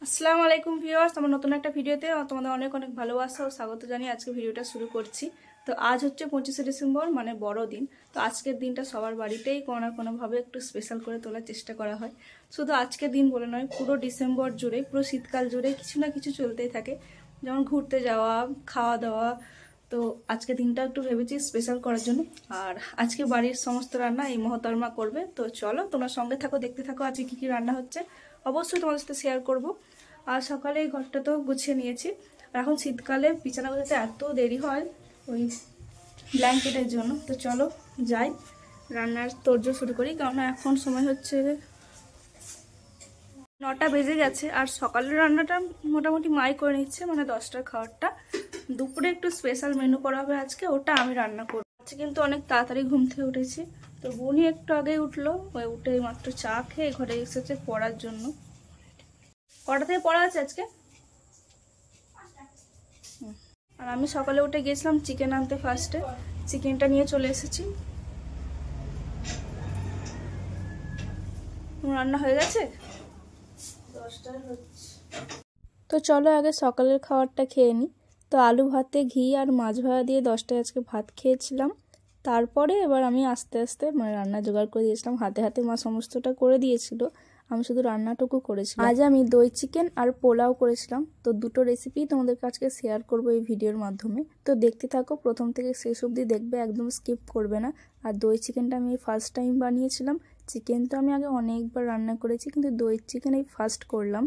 আসসালামু আলাইকুম ভিউয়ার্স, আমার নতুন একটা ভিডিওতে তোমাদের অনেক অনেক ভালোবাসা ও স্বাগত জানিয়ে আজকে ভিডিওটা শুরু করছি। তো আজ হচ্ছে 25শে ডিসেম্বর, মানে বড়দিন। তো আজকের দিনটা সবার বাড়িতেই কোনো না কোনোভাবে একটু স্পেশাল করে তোলার চেষ্টা করা হয়। শুধু আজকের দিন বলে নয়, পুরো ডিসেম্বর জুড়ে, পুরো শীতকাল জুড়ে কিছু না কিছু চলতেই থাকে, যেমন ঘুরতে যাওয়া, খাওয়া দাওয়া। তো আজকে দিনটা একটু ভেবেছি স্পেশাল করার জন্য। আর আজকে বাড়ির সমস্ত রান্না এই মহতরমা করবে। তো চলো তোমরা সঙ্গে থাকো, দেখতে থাকো আজকে কী কী রান্না হচ্ছে। অবশ্যই তোমাদের সাথে শেয়ার করব। আর সকালে এই ঘরটা তো গুছিয়ে নিয়েছি। আর এখন শীতকালে বিছানা গোছাতে এত দেরি হয় ওই ব্ল্যাঙ্কেটের জন্য। তো চলো যাই, রান্নার তোড়জোড় শুরু করি। কারণ এখন সময় হচ্ছে 9টা বেজে গেছে। আর সকালের রান্নাটা মোটামুটি মাই করে নিচ্ছে, মানে 10টার খাবারটা। দুপুরে একটু স্পেশাল মেনু করা হবে আজকে, ওটা আমি রান্না করব। আজকে কিন্তু অনেক তাড়াতাড়ি ঘুম থেকে উঠেছি। তো বোনই একটু আগে উঠলো, ওই উঠে মাত্র চা খেয়ে ঘরে এসেছে পড়ার জন্য। কটা থেকে পড়া আছে আজকে? আর আমি সকালে উঠে গেছিলাম চিকেন আনতে। ফার্স্টে চিকেনটা নিয়ে চলে এসেছি। রান্না হয়ে গেছে, 10টা হচ্ছে। তো চলো আগে সকালের খাবারটা খেয়ে নিই। তো আলু ভাতে ঘি আর মাছ ভাজা দিয়ে 10টায় আজকে ভাত খেয়েছিলাম। তারপরে এবার আমি আস্তে আস্তে মানে রান্না জোগাড় করে দিয়েছিলাম, হাতে হাতে মা সমস্তটা করে দিয়েছিল, আমি শুধু রান্নাটুকু করেছিলাম। আজ আমি দই চিকেন আর পোলাও করেছিলাম। তো দুটো রেসিপি তোমাদের কাছে শেয়ার করব এই ভিডিওর মাধ্যমে। তো দেখতে থাকো, প্রথম থেকে শেষ অবধি দেখবে, একদম স্কিপ করবে না। আর দই চিকেনটা আমি ফার্স্ট টাইম বানিয়েছিলাম। চিকেন তো আমি আগে অনেকবার রান্না করেছি, কিন্তু দই চিকেন এই ফার্স্ট করলাম।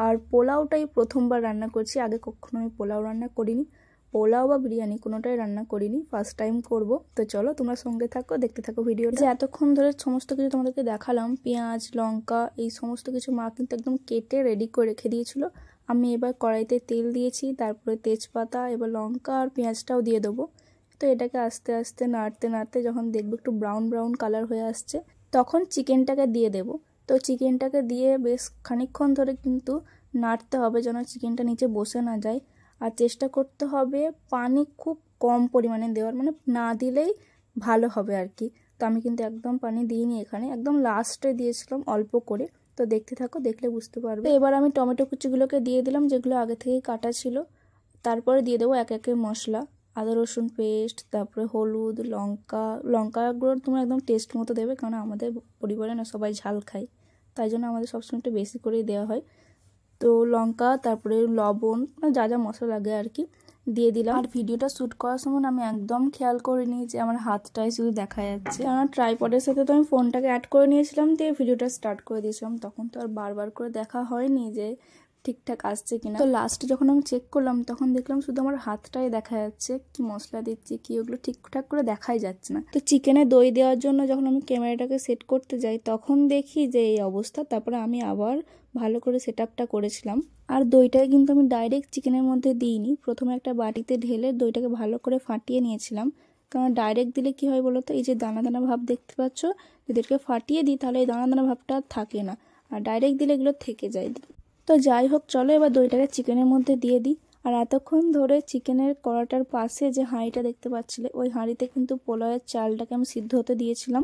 আর পোলাওটাই প্রথমবার রান্না করছি, আগে কখনো আমি পোলাও রান্না করিনি। পোলাও বা বিরিয়ানি কোনোটাই রান্না করিনি, ফার্স্ট টাইম করব। তো চলো তোমরা সঙ্গে থাকো, দেখতে থাকো ভিডিওটা। যে এতক্ষণ ধরে সমস্ত কিছু তোমাদেরকে দেখালাম, পেঁয়াজ লঙ্কা এই সমস্ত কিছু মা কিন্তু একদম কেটে রেডি করে রেখে দিয়েছিল। আমি এবার কড়াইতে তেল দিয়েছি, তারপরে তেজপাতা, এবার লঙ্কা আর পেঁয়াজটাও দিয়ে দেবো। তো এটাকে আস্তে আস্তে নাড়তে নাড়তে যখন দেখবো একটু ব্রাউন ব্রাউন কালার হয়ে আসছে, তখন চিকেনটাকে দিয়ে দেবো। তো চিকেনটাকে দিয়ে বেশ খানিকক্ষণ ধরে কিন্তু নাড়তে হবে, যেন চিকেনটা নিচে বসে না যায়। আর চেষ্টা করতে হবে পানি খুব কম পরিমাণে দেওয়ার, মানে না দিলেই ভালো হবে আর কি। তো আমি কিন্তু একদম পানি দিইনি, এখানে একদম লাস্টে দিয়েছিলাম অল্প করে। তো দেখতে থাকো, দেখলে বুঝতে পারবে। এবার আমি টমেটো কুচিগুলোকে দিয়ে দিলাম, যেগুলো আগে থেকেই কাটা ছিল। তারপরে দিয়ে দেবো এক একে মশলা, আদা রসুন পেস্ট, তারপরে হলুদ, লঙ্কা গুঁড়ো তোমরা একদম টেস্ট মতো দেবে, কারণ আমাদের পরিবারে না সবাই ঝাল খায়, তাই জন্য আমাদের সবসময় একটু বেশি করেই দেওয়া হয়। তো লঙ্কা, তারপরে লবণ, যা যা মশলা লাগে আর কি দিয়ে দিলাম। আর ভিডিওটা শ্যুট করার সময় আমি একদম খেয়াল করিনি যে আমার হাতটাই শুধু দেখা যাচ্ছে, কারণ ট্রাইপডের সাথে তো আমি ফোনটাকে অ্যাড করে নিয়েছিলাম, দিয়ে ভিডিওটা স্টার্ট করে দিয়েছিলাম। তখন তো আর বারবার করে দেখা হয়নি যে ঠিকঠাক আসছে কিনা। তো লাস্টে যখন আমি চেক করলাম, তখন দেখলাম শুধু আমার হাতটাই দেখা যাচ্ছে, কি মশলা দিচ্ছি কি ওগুলো ঠিকঠাক করে দেখাই যাচ্ছে না। তো চিকেনে দই দেওয়ার জন্য যখন আমি ক্যামেরাটাকে সেট করতে যাই, তখন দেখি যে এই অবস্থা। তারপরে আমি আবার ভালো করে সেট আপটা করেছিলাম। আর দইটাকে কিন্তু আমি ডাইরেক্ট চিকেনের মধ্যে দিইনি, প্রথমে একটা বাটিতে ঢেলে দইটাকে ভালো করে ফাটিয়ে নিয়েছিলাম। কারণ ডাইরেক্ট দিলে কি হয় বলো তো, এই যে দানা দানা ভাব দেখতে পাচ্ছ, যদি এটাকে ফাটিয়ে দিই তাহলে এই দানা দানা ভাবটা আর থাকে না, আর ডাইরেক্ট দিলে এগুলো থেকে যায়। তো যাই হোক, চলো এবার দইটাকে চিকেনের মধ্যে দিয়ে দিই। আর এতক্ষণ ধরে চিকেনের কড়াটার পাশে যে হাঁড়িটা দেখতে পাচ্ছিলে, ওই হাঁড়িতে কিন্তু পোলাওয়ের চালটাকে আমি সিদ্ধ হতে দিয়েছিলাম।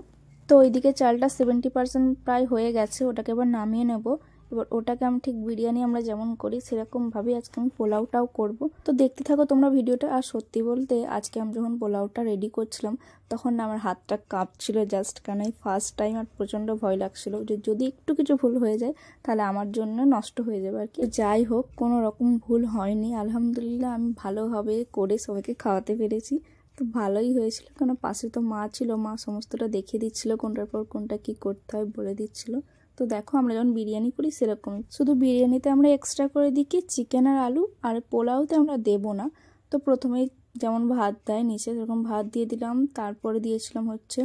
তো ওইদিকে চালটা 70% প্রায় হয়ে গেছে, ওটাকে এবার নামিয়ে নেব। এবার ওটাকে আমি ঠিক বিরিয়ানি আমরা যেমন করি সেরকমভাবেই আজকে আমি পোলাওটাও করব। তো দেখতে থাকো তোমরা ভিডিওটা। আর সত্যি বলতে আজকে আমি যখন পোলাওটা রেডি করছিলাম, তখন না আমার হাতটা কাঁপছিল জাস্ট, কারণ এই ফার্স্ট টাইম আর প্রচণ্ড ভয় লাগছিল যে যদি একটু কিছু ভুল হয়ে যায় তাহলে আমার জন্য নষ্ট হয়ে যাবে আর কি। যাই হোক, কোনো রকম ভুল হয়নি, আলহামদুলিল্লাহ। আমি ভালোভাবে করে সবাইকে খাওয়াতে পেরেছি। তো ভালোই হয়েছিল, কারণ পাশে তো মা ছিল, মা সমস্তটা দেখিয়ে দিচ্ছিল, কোনটার পর কোনটা কি করতে হয় বলে দিচ্ছিল। তো দেখো, আমরা যখন বিরিয়ানি করি সেরকমই, শুধু বিরিয়ানিতে আমরা এক্সট্রা করে দিই কি চিকেন আর আলু, আর পোলাওতে আমরা দেবো না। তো প্রথমেই যেমন ভাত দেয় নিচে, সেরকম ভাত দিয়ে দিলাম। তারপরে দিয়েছিলাম হচ্ছে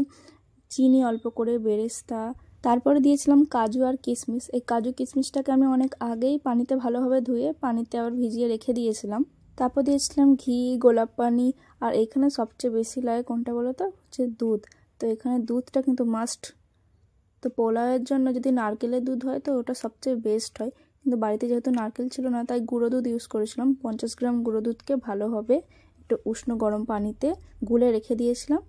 চিনি অল্প করে, বেরেস্তা, তারপরে দিয়েছিলাম কাজু আর কিশমিশ। এই কাজু কিশমিশটাকে আমি অনেক আগেই পানিতে ভালোভাবে ধুয়ে পানিতে আবার ভিজিয়ে রেখে দিয়েছিলাম। তারপর দিয়েছিলাম ঘি, গোলাপ পানি, আর এখানে সবচেয়ে বেশি লাগে কোনটা বলো তো, হচ্ছে দুধ। তো এখানে দুধটা কিন্তু মাস্ট। তো পোলাওয়ের জন্য যদি নারকেলের দুধ হয় তো ওটা সবচেয়ে বেস্ট হয়, কিন্তু বাড়িতে যেহেতু নারকেল ছিল না, তাই গুঁড়ো দুধ ইউজ করেছিলাম। 50 গ্রাম গুঁড়ো দুধকে ভালোভাবে একটু উষ্ণ গরম পানিতে গুলে রেখে দিয়েছিলাম।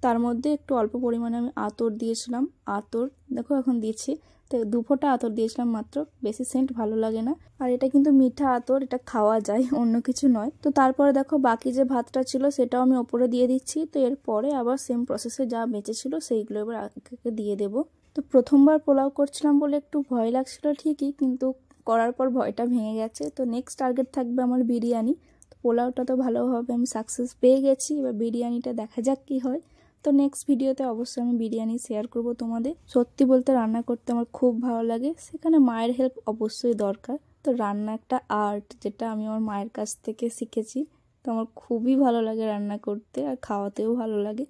তার মধ্যে একটু অল্প পরিমাণে আমি আতর দিয়েছিলাম, আতর দেখো এখন দিচ্ছি। তো 2 ফোঁটা আতর দিয়েছিলাম মাত্র, বেশি সেন্ট ভালো লাগে না। আর এটা কিন্তু মিঠা আতর, এটা খাওয়া যায়, অন্য কিছু নয়। তো তারপরে দেখো বাকি যে ভাতটা ছিল সেটাও আমি ওপরে দিয়ে দিচ্ছি। তো এরপরে আবার সেম প্রসেসে যা বেঁচে ছিল সেইগুলো এবার আগে দিয়ে দেবো। তো প্রথমবার পোলাও করছিলাম বলে একটু ভয় লাগছিল ঠিকই, কিন্তু করার পর ভয়টা ভেঙে গেছে। তো নেক্সট টার্গেট থাকবে আমার বিরিয়ানি। তো পোলাওটা তো ভালোভাবে আমি সাকসেস পেয়ে গেছি, এবার বিরিয়ানিটা দেখা যাক কি হয়। তো নেক্সট ভিডিওতে অবশ্যই আমি বিরিয়ানি শেয়ার করব তোমাদের। সত্যি বলতে রান্না করতে আমার খুব ভালো লাগে, সেখানে মায়ের হেল্প অবশ্যই দরকার। তো রান্না একটা আর্ট, যেটা আমি আমার মায়ের কাছ থেকে শিখেছি। তো আমার খুবই ভালো লাগে রান্না করতে, আর খাওয়াতেও ভালো লাগে।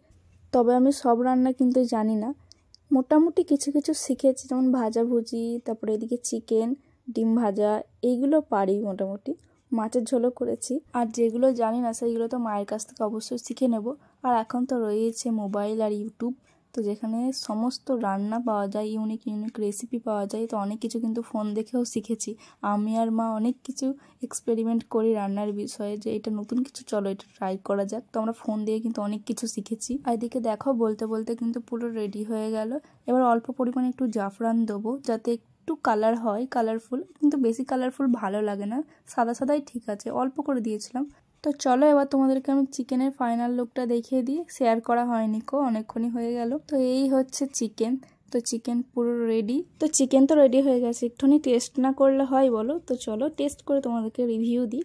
তবে আমি সব রান্না কিন্তু জানি না, মোটামুটি কিছু কিছু শিখেছি, যেমন ভাজাভুজি, তারপরে এদিকে চিকেন, ডিম ভাজা, এইগুলো পারি মোটামুটি। মাছের ঝোলও করেছি। আর যেগুলো জানি না সেইগুলো তো মায়ের কাছ থেকে অবশ্যই শিখে নেব। আর এখন তো রয়েছে মোবাইল আর ইউটিউব, তো যেখানে সমস্ত রান্না পাওয়া যায়, ইউনিক ইউনিক রেসিপি পাওয়া যায়। তো অনেক কিছু কিন্তু ফোন দেখেও শিখেছি। আমি আর মা অনেক কিছু এক্সপেরিমেন্ট করি রান্নার বিষয়ে, যে এটা নতুন কিছু, চলো এটা ট্রাই করা যাক। তো আমরা ফোন দিয়ে কিন্তু অনেক কিছু শিখেছি। আর এদিকে দেখো বলতে বলতে কিন্তু পুরো রেডি হয়ে গেল। এবার অল্প পরিমাণে একটু জাফরান দেবো, যাতে একটু কালার হয়, কালারফুল। কিন্তু বেশি কালারফুল ভালো লাগে না, সাদা সাদাই ঠিক আছে, অল্প করে দিয়েছিলাম। তো চলো এবার তোমাদেরকে আমি চিকেনের ফাইনাল লুকটা দেখিয়ে দিই। শেয়ার করা হয়নি অনেকক্ষণই হয়ে গেল। তো এই হচ্ছে চিকেন। তো চিকেন পুরো রেডি। তো চিকেন তো রেডি হয়ে গেছে, একটুখানি টেস্ট না করলে হয় বলো? তো চলো টেস্ট করে তোমাদেরকে রিভিউ দিই।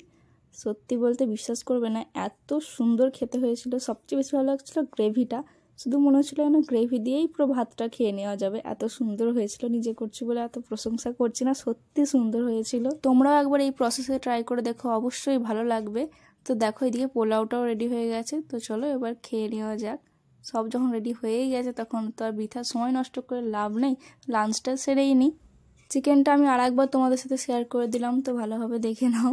সত্যি বলতে বিশ্বাস করবে না, এত সুন্দর খেতে হয়েছিল। সবচেয়ে বেশি ভালো লাগছিলো গ্রেভিটা, শুধু মনে হচ্ছিলো যেন গ্রেভি দিয়েই পুরো ভাতটা খেয়ে নেওয়া যাবে, এত সুন্দর হয়েছিল। নিজে করছি বলে এত প্রশংসা করছি না, সত্যি সুন্দর হয়েছিল। তোমরাও একবার এই প্রসেসে ট্রাই করে দেখো, অবশ্যই ভালো লাগবে। তো দেখো এদিকে পোলাওটাও রেডি হয়ে গেছে। তো চলো এবার খেয়ে নেওয়া যাক। সব যখন রেডি হয়েই গেছে তখন তো আর বৃথা সময় নষ্ট করে লাভ নেই, লাঞ্চটা সেরেই নিই। চিকেনটা আমি আর একবার তোমাদের সাথে শেয়ার করে দিলাম, তো ভালোভাবে দেখে নাও।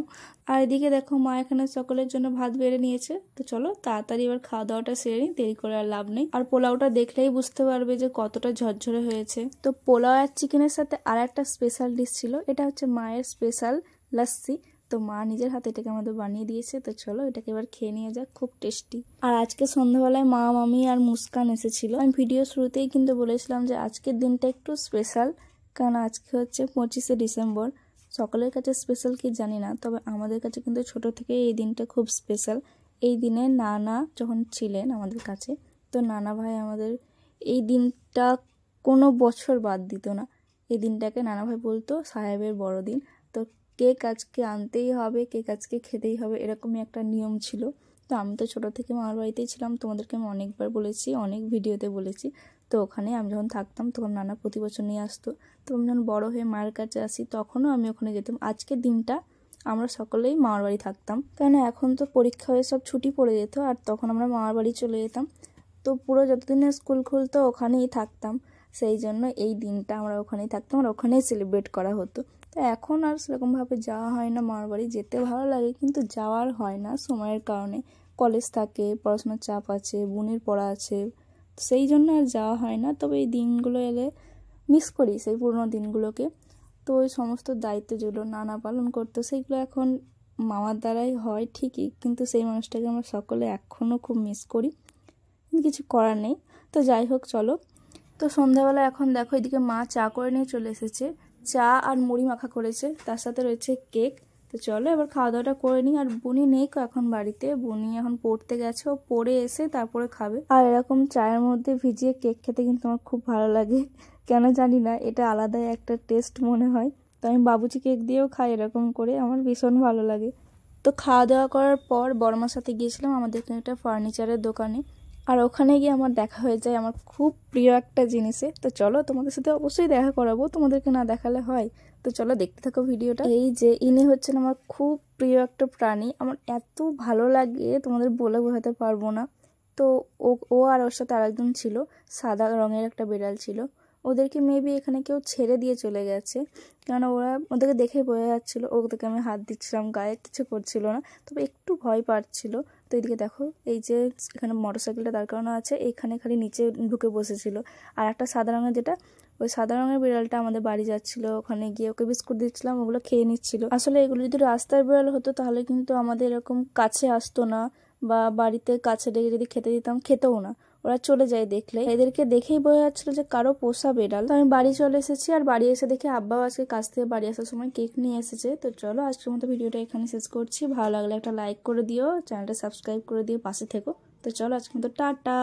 আর এদিকে দেখো মা এখানে সকলের জন্য ভাত বেড়ে নিয়েছে। তো চলো তাড়াতাড়ি এবার খাওয়া দাওয়াটা সেরে নিই, দেরি করে আর লাভ নেই। আর পোলাওটা দেখলেই বুঝতে পারবে যে কতটা ঝরঝরে হয়েছে। তো পোলাও আর চিকেনের সাথে আর একটা স্পেশাল ডিশ ছিল, এটা হচ্ছে মায়ের স্পেশাল লাস্সি। তো মা নিজের হাতে এটাকে আমাদের বানিয়ে দিয়েছে। তো চলো এটাকে এবার খেয়ে নিয়ে যাক, খুব টেস্টি। আর আজকে সন্ধ্যাবেলায় মা, মামি আর মুস্কান এসেছিল। আমি ভিডিও শুরুতেই কিন্তু বলেছিলাম যে আজকের দিনটা একটু স্পেশাল, কারণ আজকে হচ্ছে 25শে ডিসেম্বর। সকলের কাছে স্পেশাল কি জানি না, তবে আমাদের কাছে কিন্তু ছোট থেকে এই দিনটা খুব স্পেশাল। এই দিনে নানা যখন ছিলেন আমাদের কাছে, তো নানা ভাই আমাদের এই দিনটা কোনো বছর বাদ দিত না। এই দিনটাকে নানা ভাই বলতো সাহেবের বড়দিন। তো কেক আজকে আনতেই হবে, কেক আজকে খেতেই হবে, এরকমই একটা নিয়ম ছিল। তো আমি তো ছোটো থেকে মামার বাড়িতেই ছিলাম, তোমাদেরকে আমি অনেকবার বলেছি, অনেক ভিডিওতে বলেছি। তো ওখানে আমি যখন থাকতাম তখন নানা প্রতি বছর নিয়ে আসতো। তো আমি যখন বড়ো হয়ে মায়ের কাছে আসি তখনও আমি ওখানে যেতাম। আজকের দিনটা আমরা সকলেই মামার বাড়ি থাকতাম, কেন এখন তো পরীক্ষা হয়ে সব ছুটি পড়ে যেত, আর তখন আমরা মামার বাড়ি চলে যেতাম। তো পুরো যতদিনে স্কুল খুলতো ওখানেই থাকতাম, সেই জন্য এই দিনটা আমরা ওখানেই থাকতাম আর ওখানেই সেলিব্রেট করা হতো। তো এখন আর সেরকমভাবে যাওয়া হয় না মামার বাড়ি, যেতে ভালো লাগে কিন্তু যাওয়ার হয় না সময়ের কারণে। কলেজ থাকে, পড়াশোনার চাপ আছে, বোনের পড়া আছে, সেই জন্য আর যাওয়া হয় না। তবে এই দিনগুলো এলে মিস করি সেই পুরোনো দিনগুলোকে। তো ওই সমস্ত দায়িত্ব যেগুলো নানা পালন করতো সেইগুলো এখন মামার দ্বারাই হয় ঠিকই, কিন্তু সেই মানুষটাকে আমরা সকলে এখনও খুব মিস করি, কিছু করার নেই। তো যাই হোক চলো। তো সন্ধ্যাবেলা এখন দেখো এদিকে মা চা করে নিয়ে চলে এসেছে, চা আর মুড়ি মাখা করেছে, তার সাথে রয়েছে কেক। তো চলো এবার খাওয়া দাওয়াটা করে নিই। আর বুনি নেই এখন বাড়িতে, বুনি এখন পড়তে গেছে, ও পড়ে এসে তারপরে খাবে। আর এরকম চায়ের মধ্যে ভিজিয়ে কেক খেতে কিন্তু আমার খুব ভালো লাগে, কেন জানি না, এটা আলাদাই একটা টেস্ট মনে হয়। তো আমি বাবুচি কেক দিয়েও খাই এরকম করে, আমার ভীষণ ভালো লাগে। তো খাওয়া দাওয়া করার পর বড়মার সাথে গিয়েছিলাম আমাদের এখানে একটা ফার্নিচারের দোকানে, আর ওখানে গিয়ে আমার দেখা হয়ে যায় আমার খুব প্রিয় একটা জিনিসে। তো চলো তোমাদের সাথে অবশ্যই দেখা করাবো, তোমাদেরকে না দেখালে হয়। তো চলো দেখতে থাকো ভিডিওটা। এই যে ইনি হচ্ছেন আমার খুব প্রিয় একটা প্রাণী, আমার এত ভালো লাগে তোমাদের বলে বোঝাতে পারবো না। তো ও আর ওর সাথে আরেকজন ছিল, সাদা রঙের একটা বিড়াল ছিল। ওদেরকে মেবি এখানে কেউ ছেড়ে দিয়ে চলে গেছে, কেননা ওদেরকে দেখে বোঝা যাচ্ছিলো। ওদেরকে আমি হাত দিচ্ছিলাম, গায়ে কিছু করছিল না, তবে একটু ভয় পাচ্ছিল। তো এইদিকে দেখো এই যে এখানে মোটরসাইকেলটা দাঁড় করানো আছে, এইখানে খালি নিচে ঢুকে বসেছিল। আর একটা সাদা রঙের, যেটা ওই সাদা রঙের বিড়ালটা আমাদের বাড়ি যাচ্ছিল, ওখানে গিয়ে ওকে বিস্কুট দিচ্ছিলাম, ওগুলো খেয়ে নিচ্ছিল। আসলে এগুলো যদি রাস্তার বিড়াল হতো তাহলে কিন্তু আমাদের এরকম কাছে আসতো না, বা বাড়িতে কাছে ডেকে যদি খেতে দিতাম খেতেও না। ওরা চলে যায় দেখলে। এদেরকে দেখেই বোঝা যাচ্ছিল যে কারো পোষা বেড়াল। তো আমি বাড়ি চলে এসেছি, আর বাড়ি এসে দেখে আব্বাও আজকে কাজ থেকে বাড়ি আসার সময় কেক নিয়ে এসেছে। তো চলো আজকের মতো ভিডিওটা এখানে শেষ করছি। ভালো লাগলে একটা লাইক করে দিও, চ্যানেলটা সাবস্ক্রাইব করে দিও, পাশে থেকো। তো চলো আজকের মতো টাটা।